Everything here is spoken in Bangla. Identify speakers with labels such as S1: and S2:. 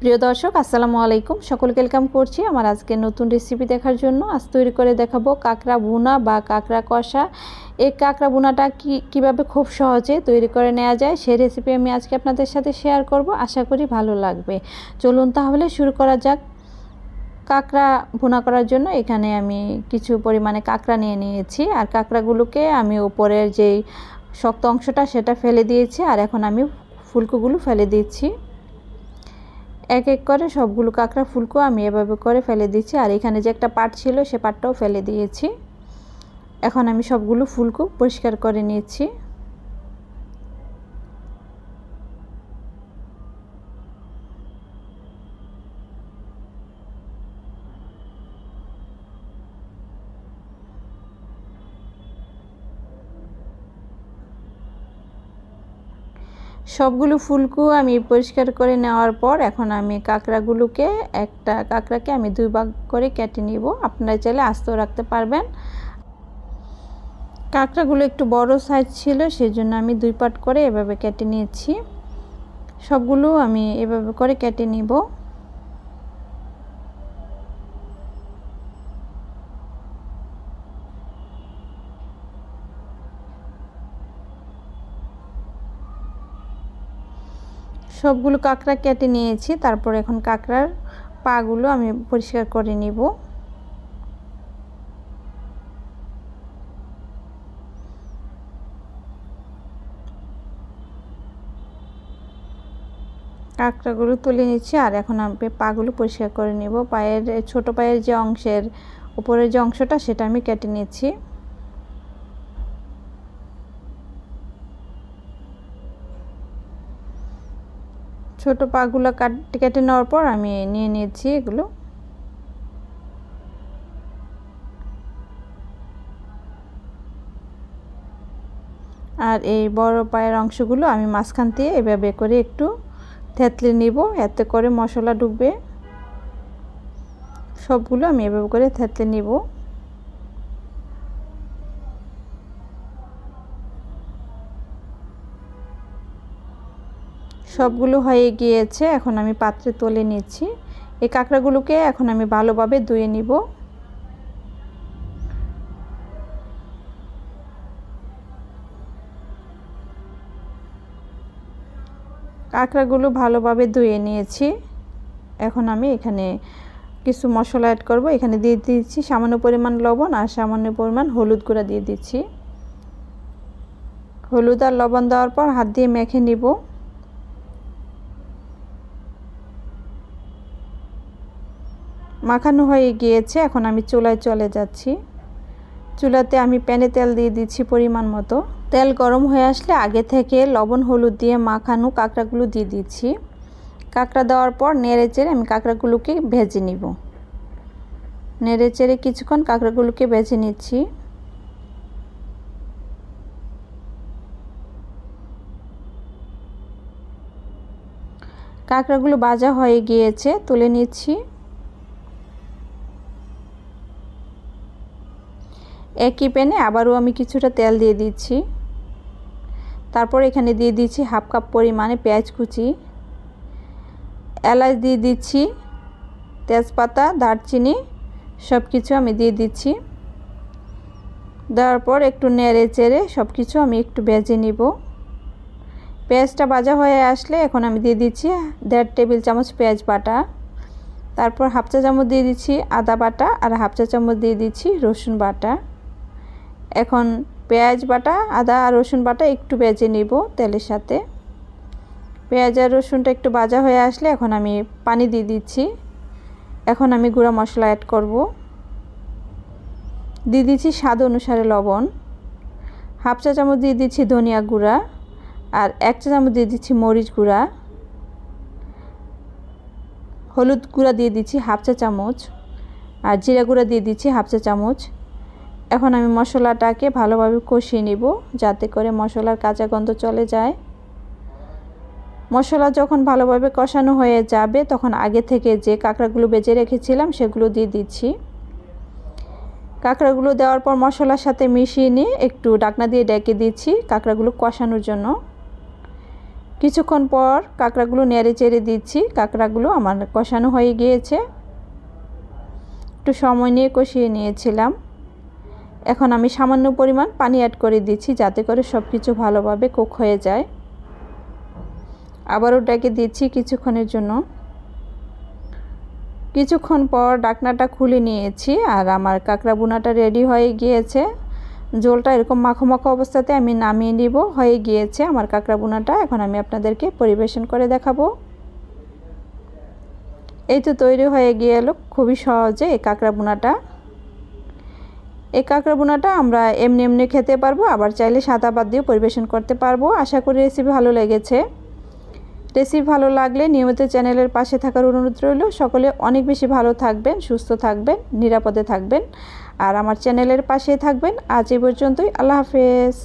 S1: প্রিয় দর্শক আসসালামু আলাইকুম, সকলকে ওয়েলকাম করছি আমার আজকের নতুন রেসিপি দেখার জন্য। আজ তৈরি করে দেখাবো কাঁকড়া ভুনা বা কাঁকড়া কষা। এই কাঁকড়া ভুনাটা কিভাবে খুব সহজে তৈরি করে নেওয়া যায় সেই রেসিপি আমি আজকে আপনাদের সাথে শেয়ার করব। আশা করি ভালো লাগবে। চলুন তাহলে শুরু করা যাক। কাঁকড়া ভুনা করার জন্য এখানে আমি কিছু পরিমাণে কাঁকড়া নিয়ে নিয়েছি, আর কাঁকড়াগুলোকে আমি উপরের যেই শক্ত অংশটা সেটা ফেলে দিয়েছি, আর এখন আমি ফুলকোগুলো ফেলে দিচ্ছি। এক এক করে সবগুলো কাঁকড়া ফুলকো আমি এভাবে করে ফেলে দিচ্ছি, আর এখানে যে একটা পাট ছিল সে পাটটাও ফেলে দিয়েছি। এখন আমি সবগুলো ফুলকো পরিষ্কার করে নিয়েছি। সবগুলো ফুলকো আমি পরিষ্কার করে নেওয়ার পর এখন আমি কাঁকড়াগুলোকে একটা কাঁকড়াকে আমি দুই ভাগ করে কেটে নিব। আপনারা চাইলে আস্তেও রাখতে পারবেন। কাঁকড়াগুলো একটু বড় সাইজ ছিল, সেজন্য আমি দুই পার্ট করে এভাবে কেটে নিয়েছি। সবগুলো আমি এভাবে করে কেটে নিব। সবগুলো কাঁকড়া কেটে নিয়েছি, তারপর এখন কাঁকড়ার পাগুলো আমি পরিষ্কার করে নিব। কাঁকড়াগুলো তুলে নিচ্ছি, আর এখন আমি পাগুলো পরিষ্কার করে নিব। পায়ের ছোট পায়ের যে অংশের উপরের যে অংশটা সেটা আমি কেটে নিচ্ছি। ছোট পাগুলো কেটে নেওয়ার পর আমি নিয়ে নিয়েছি এগুলো। আর এই বড় পায়ের অংশগুলো আমি মাঝখান দিয়ে এভাবে করে একটু থেতলে নিব, এতে করে মশলা ঢুকবে। সবগুলো আমি এভাবে করে থেতলে নিব। সবগুলো হয়ে গিয়েছে, এখন আমি পাত্রে তুলে নিচ্ছি। এই কাঁকড়াগুলোকে এখন আমি ভালোভাবে ধুয়ে নিব। কাঁকড়াগুলো ভালোভাবে ধুয়ে নিয়েছি। এখন আমি এখানে কিছু মশলা অ্যাড করব। এখানে দিয়ে দিচ্ছি সামান্য পরিমাণ লবণ আর সামান্য পরিমাণ হলুদ গুঁড়া দিয়ে দিচ্ছি। হলুদ আর লবণ দেওয়ার পর হাত দিয়ে মেখে নিব। মাখানো হয়ে গিয়েছে, এখন আমি চুলায় চলে যাচ্ছি। চুলাতে আমি প্যানে তেল দিয়ে দিচ্ছি পরিমাণ মতো। তেল গরম হয়ে আসলে আগে থেকে লবণ হলুদ দিয়ে মাখানো কাঁকড়াগুলো দিয়ে দিচ্ছি। কাঁকড়া দেওয়ার পর নেড়ে চেড়ে আমি কাঁকড়াগুলোকে ভেজে নিব। নেড়ে চেড়ে কিছুক্ষণ কাঁকড়াগুলোকে ভেজে নিচ্ছি। কাঁকড়াগুলো ভাজা হয়ে গিয়েছে, তুলে নিচ্ছি। একই প্যানে আবারও আমি কিছুটা তেল দিয়ে দিচ্ছি। তারপর এখানে দিয়ে দিচ্ছি হাফ কাপ পরিমাণে পেঁয়াজ কুচি, এলাচ দিয়ে দিচ্ছি, তেজপাতা, দারচিনি সব কিছু আমি দিয়ে দিচ্ছি। দেওয়ার পর একটু নেড়ে চেড়ে সব কিছু আমি একটু ভেজে নিব। পেঁয়াজটা ভাজা হয়ে আসলে এখন আমি দিয়ে দিচ্ছি 1.5 টেবিল চামচ পেঁয়াজ বাটা। তারপর হাফ চা চামচ দিয়ে দিচ্ছি আদা বাটা, আর হাফ চা চামচ দিয়ে দিচ্ছি রসুন বাটা। এখন পেঁয়াজ বাটা, আদা আর রসুন বাটা একটু ভেজে নিব তেলের সাথে। পেঁয়াজ আর রসুনটা একটু ভাজা হয়ে আসলে এখন আমি পানি দিয়ে দিচ্ছি। এখন আমি গুঁড়া মশলা অ্যাড করব। দিয়ে দিচ্ছি স্বাদ অনুসারে লবণ, হাফ চা চামচ দিয়ে দিচ্ছি ধনিয়া গুঁড়া, আর 1 চা চামচ দিয়ে দিচ্ছি মরিচ গুঁড়া। হলুদ গুঁড়া দিয়ে দিচ্ছি হাফ চা চামচ, আর জিরা গুঁড়া দিয়ে দিচ্ছি হাফ চা চামচ। এখন আমি মশলাটাকে ভালোভাবে কষিয়ে নিব, যাতে করে মশলার কাঁচা গন্ধ চলে যায়। মশলা যখন ভালোভাবে কষানো হয়ে যাবে তখন আগে থেকে যে কাঁকড়াগুলো ভেজে রেখেছিলাম সেগুলো দিয়ে দিচ্ছি। কাঁকড়াগুলো দেওয়ার পর মশলার সাথে মিশিয়ে নিয়ে একটু ঢাকনা দিয়ে ঢেকে দিচ্ছি কাঁকড়াগুলো কষানোর জন্য। কিছুক্ষণ পর কাঁকড়াগুলো নেড়ে চেড়ে দিচ্ছি। কাঁকড়াগুলো আমার কষানো হয়ে গিয়েছে, একটু সময় নিয়ে কষিয়ে নিয়েছিলাম। এখন আমি সামান্য পরিমাণ পানি অ্যাড করে দিচ্ছি যাতে করে সব কিছু ভালোভাবে কুক হয়ে যায়। আবারও ঢেকে দিচ্ছি কিছুক্ষণের জন্য। কিছুক্ষণ পর ঢাকনাটা খুলে নিয়েছি আর আমার কাঁকড়া ভুনাটা রেডি হয়ে গিয়েছে। ঝোলটা এরকম মাখো মাখো অবস্থাতে আমি নামিয়ে নিব। হয়ে গিয়েছে আমার কাঁকড়া ভুনাটা। এখন আমি আপনাদেরকে পরিবেশন করে দেখাবো। এই তো তৈরি হয়ে গেল খুবই সহজে এই কাঁকড়া ভুনাটা। এই কাঁকড়া ভুনাটা আমরা এমনি এমনি খেতে পারবো, আবার চাইলে সাদা ভাত দিয়েও পরিবেশন করতে পারবো। আশা করি রেসিপি ভালো লেগেছে। রেসিপি ভালো লাগলে নিয়মিত চ্যানেলের পাশে থাকার অনুরোধ রইল। সকলে অনেক বেশি ভালো থাকবেন, সুস্থ থাকবেন, নিরাপদে থাকবেন আর আমার চ্যানেলের পাশে থাকবেন। আজ এই পর্যন্তই। আল্লাহ হাফেজ।